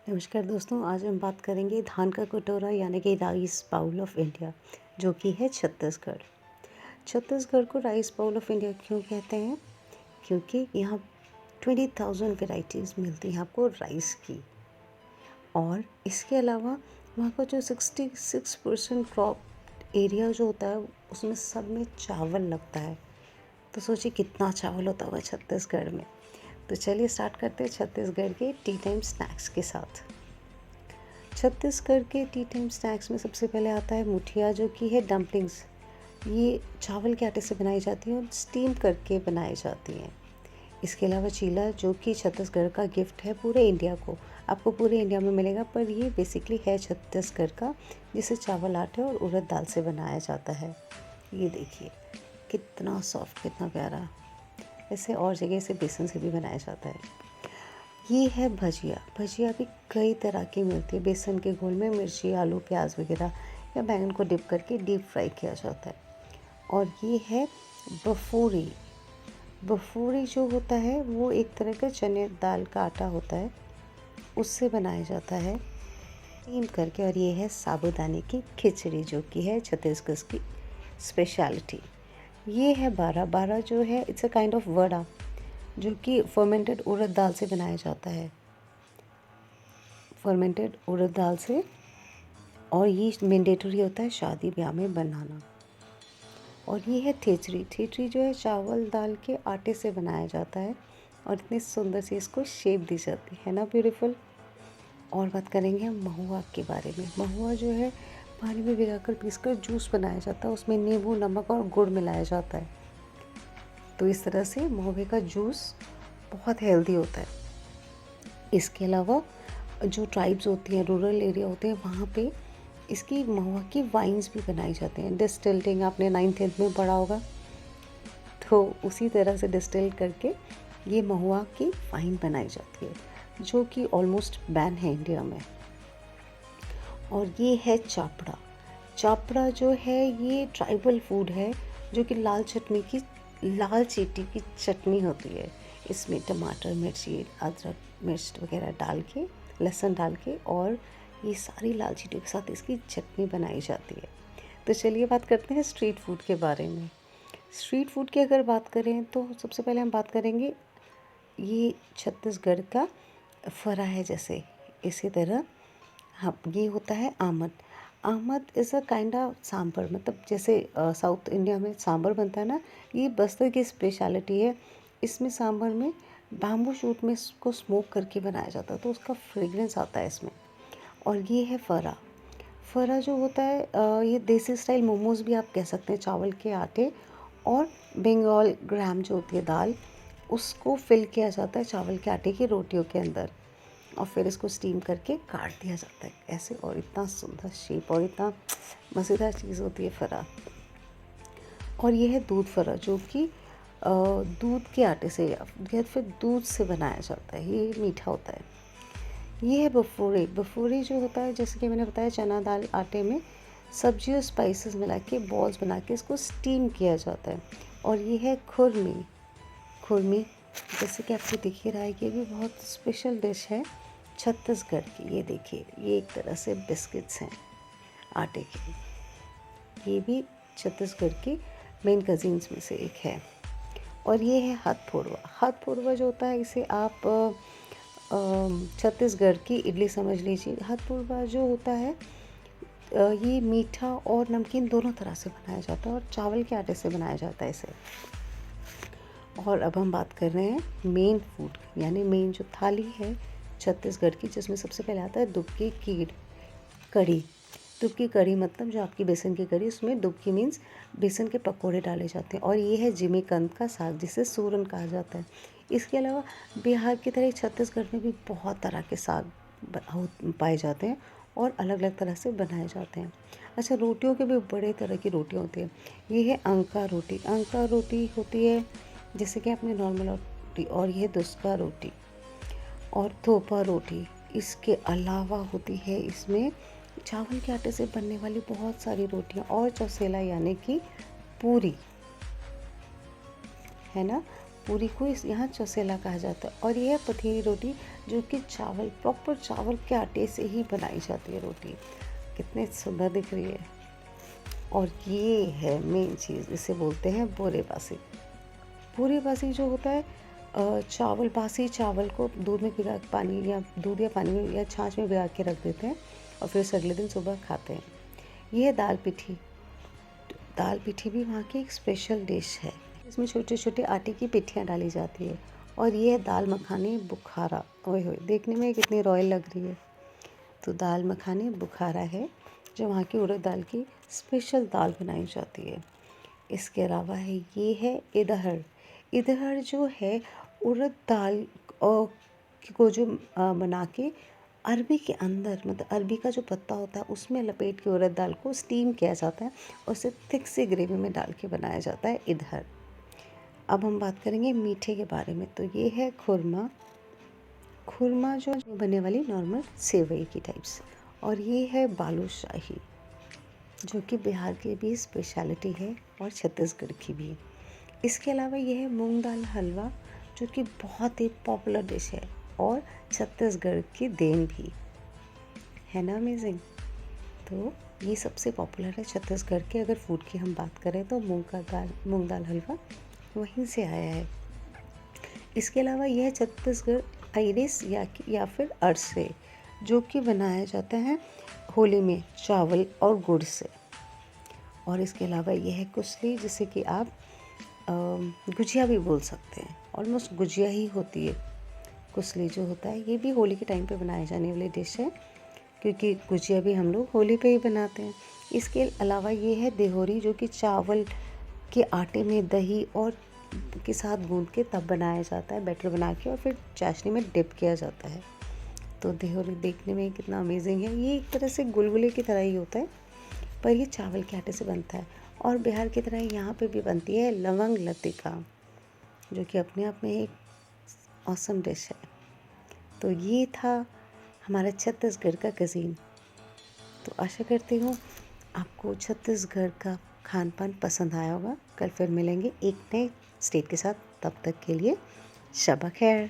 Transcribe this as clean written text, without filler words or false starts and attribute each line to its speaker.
Speaker 1: नमस्कार दोस्तों, आज हम बात करेंगे धान का कटोरा यानी कि राइस बाउल ऑफ इंडिया, जो कि है छत्तीसगढ़। छत्तीसगढ़ को राइस बाउल ऑफ इंडिया क्यों कहते हैं? क्योंकि यहाँ 20,000 वेराइटीज़ मिलती हैं आपको राइस की। और इसके अलावा वहाँ का जो 66% क्रॉप एरिया जो होता है उसमें सब में चावल लगता है। तो सोचिए कितना चावल होता होगा छत्तीसगढ़ में। तो चलिए स्टार्ट करते हैं छत्तीसगढ़ के टी टाइम स्नैक्स के साथ। छत्तीसगढ़ के टी टाइम स्नैक्स में सबसे पहले आता है मुठिया, जो कि है डम्पलिंग्स। ये चावल के आटे से बनाई जाती है और स्टीम करके बनाई जाती हैं। इसके अलावा चीला, जो कि छत्तीसगढ़ का गिफ्ट है पूरे इंडिया को। आपको पूरे इंडिया में मिलेगा, पर ये बेसिकली है छत्तीसगढ़ का, जिसे चावल आटे और उड़द दाल से बनाया जाता है। ये देखिए कितना सॉफ्ट, कितना प्यारा। ऐसे और जगह से बेसन से भी बनाया जाता है। ये है भजिया। भजिया भी कई तरह की मिलती है। बेसन के घोल में मिर्ची, आलू, प्याज वगैरह या बैंगन को डिप करके डीप फ्राई किया जाता है। और ये है बफोरी। बफोरी जो होता है वो एक तरह का चने दाल का आटा होता है, उससे बनाया जाता है स्टीम करके। और ये है साबूदाने की खिचड़ी, जो कि है छत्तीसगढ़ की स्पेशलिटी। ये है बारा। बारा जो है it's a kind of vada, जो कि फर्मेंटेड उड़द दाल से बनाया जाता है। फर्मेंटेड उड़द दाल से। और ये मैंडेटरी होता है शादी ब्याह में बनाना। और ये है ठेचरी। ठेचरी जो है चावल दाल के आटे से बनाया जाता है और इतनी सुंदर सी इसको शेप दी जाती है ना, ब्यूटीफुल। और बात करेंगे हम महुआ के बारे में। महुआ जो है पानी में भिगाकर पीसकर जूस बनाया जाता है, उसमें नींबू, नमक और गुड़ मिलाया जाता है। तो इस तरह से महुए का जूस बहुत हेल्दी होता है। इसके अलावा जो ट्राइब्स होती हैं, रूरल एरिया होते हैं, वहाँ पे इसकी महुआ की वाइन्स भी बनाई जाते हैं। डिस्टिल्टिंग आपने 9th-10th में पढ़ा होगा, तो उसी तरह से डिस्टिल करके ये महुआ की वाइन बनाई जाती है, जो कि ऑलमोस्ट बैन है इंडिया में। और ये है चापड़ा। चापड़ा जो है ये ट्राइबल फूड है, जो कि लाल चीटी की चटनी होती है। इसमें टमाटर, मिर्ची, अदरक, मिर्च वगैरह डाल के, लहसुन डाल के, और ये सारी लाल चीटियों के साथ इसकी चटनी बनाई जाती है। तो चलिए बात करते हैं स्ट्रीट फूड के बारे में। स्ट्रीट फूड की अगर बात करें तो सबसे पहले हम बात करेंगे, ये छत्तीसगढ़ का फरा है। जैसे इसी तरह हाँ, ये होता है आमद। आमद is a kind of sambar, मतलब जैसे साउथ इंडिया में सांभर बनता है ना, ये बस्तर की स्पेशलिटी है। इसमें सांभर में बैम्बू शूट में इसको स्मोक करके बनाया जाता है, तो उसका फ्रेग्रेंस आता है इसमें। और ये है फरा। फरा जो होता है ये देसी स्टाइल मोमोज़ भी आप कह सकते हैं। चावल के आटे और बंगाल ग्राम जो होती है दाल, उसको फिल किया जाता है चावल के आटे की रोटियों के अंदर, और फिर इसको स्टीम करके काट दिया जाता है ऐसे। और इतना सुंदर शेप और इतना मज़ेदार चीज़ होती है फरा। और ये है दूध फरा, जो कि दूध के आटे से या फिर दूध से बनाया जाता है। ये मीठा होता है। ये है बफोरे। बफोरे जो होता है, जैसे कि मैंने बताया, चना दाल आटे में सब्जी और स्पाइसेस मिला के बॉल्स बना के इसको स्टीम किया जाता है। और ये है खुरमी। खुरमी जैसे कि आपको दिख ही रहा है कि ये भी बहुत स्पेशल डिश है छत्तीसगढ़ की। ये देखिए, ये एक तरह से बिस्किट्स हैं आटे के। ये भी छत्तीसगढ़ की मेन कज़िन्स में से एक है। और ये है हथौड़वा। हथौड़वा जो होता है, इसे आप छत्तीसगढ़ की इडली समझ लीजिए। हथौड़वा जो होता है ये मीठा और नमकीन दोनों तरह से बनाया जाता है, और चावल के आटे से बनाया जाता है इसे। और अब हम बात कर रहे हैं मेन फूड, यानी मेन जो थाली है छत्तीसगढ़ की, जिसमें सबसे पहले आता है दुबकी की कढ़ी। दुबकी कढ़ी मतलब जो आपकी बेसन की कढ़ी, उसमें दुबकी मीन्स बेसन के पकोड़े डाले जाते हैं। और ये है जिमीकंद का साग, जिसे सूरन कहा जाता है। इसके अलावा बिहार की तरह छत्तीसगढ़ में भी बहुत तरह के साग पाए जाते हैं और अलग अलग तरह से बनाए जाते हैं। अच्छा, रोटियों के भी बड़े तरह की रोटियाँ होती है। ये है अंका रोटी। अंका रोटी होती है जैसे कि आपने नॉर्मल रोटी, और ये दुस्का रोटी और थोपा रोटी। इसके अलावा होती है इसमें चावल के आटे से बनने वाली बहुत सारी रोटियां, और चौसेला यानी कि पूरी, है ना। पूरी को इस यहाँ चौसेला कहा जाता है। और यह है पथेरी रोटी, जो कि चावल, प्रॉपर चावल के आटे से ही बनाई जाती है रोटी। कितने सुंदर दिख रही है। और ये है मेन चीज़, इसे बोलते हैं बोरे बासी। बोरे बासी जो होता है, चावल, बासी चावल को दूध में भिगा के, पानी या दूध या पानी में या छाछ में भिगा के रख देते हैं और फिर उसे अगले दिन सुबह खाते हैं। ये है दाल पिठी। दाल पिठी भी वहाँ की एक स्पेशल डिश है। इसमें छोटे छोटे आटे की पिठियाँ डाली जाती है। और ये है दाल मखानी बुखारा। ओए होए, देखने में कितनी रॉयल लग रही है। तो दाल मखानी बुखारा है, जो वहाँ की उड़द दाल की स्पेशल दाल बनाई जाती है। इसके अलावा है, ये है इदहर। इदहर जो है उड़द दाल को जो बना के अरबी के अंदर, मतलब अरबी का जो पत्ता होता है उसमें लपेट के उड़द दाल को स्टीम किया जाता है और उसे थिक सी ग्रेवी में डाल के बनाया जाता है इदहर। अब हम बात करेंगे मीठे के बारे में। तो ये है खुरमा। खुरमा जो बनने वाली नॉर्मल सेवई की टाइप्स। और ये है बालूशाही, जो कि बिहार की भी स्पेशलिटी है और छत्तीसगढ़ की भी। इसके अलावा ये है मूंग दाल हलवा, जो कि बहुत ही पॉपुलर डिश है और छत्तीसगढ़ की देन भी है ना। अमेजिंग। तो ये सबसे पॉपुलर है छत्तीसगढ़ के। अगर फूड की हम बात करें तो मूंग दाल हलवा वहीं से आया है। इसके अलावा यह छत्तीसगढ़ आइरिस या फिर अरसे, जो कि बनाया जाता है होली में चावल और गुड़ से। और इसके अलावा यह है कुसली, जिसे कि आप गुजिया भी बोल सकते हैं। ऑलमोस्ट गुजिया ही होती है कुसली जो होता है। ये भी होली के टाइम पे बनाए जाने वाली डिश है, क्योंकि गुजिया भी हम लोग होली पे ही बनाते हैं। इसके अलावा ये है देहोरी, जो कि चावल के आटे में दही और के साथ गूंद के तब बनाया जाता है, बैटर बना के, और फिर चाशनी में डिप किया जाता है। तो देहोरी देखने में कितना अमेजिंग है। ये एक तरह से गुलगुले की तरह ही होता है, पर ये चावल के आटे से बनता है। और बिहार की तरह यहाँ पे भी बनती है लवंग लतिका, जो कि अपने आप में एक ऑसम डिश है। तो ये था हमारा छत्तीसगढ़ का कज़ीन। तो आशा करती हूँ आपको छत्तीसगढ़ का खान पान पसंद आया होगा। कल फिर मिलेंगे एक नए स्टेट के साथ। तब तक के लिए शब खैर।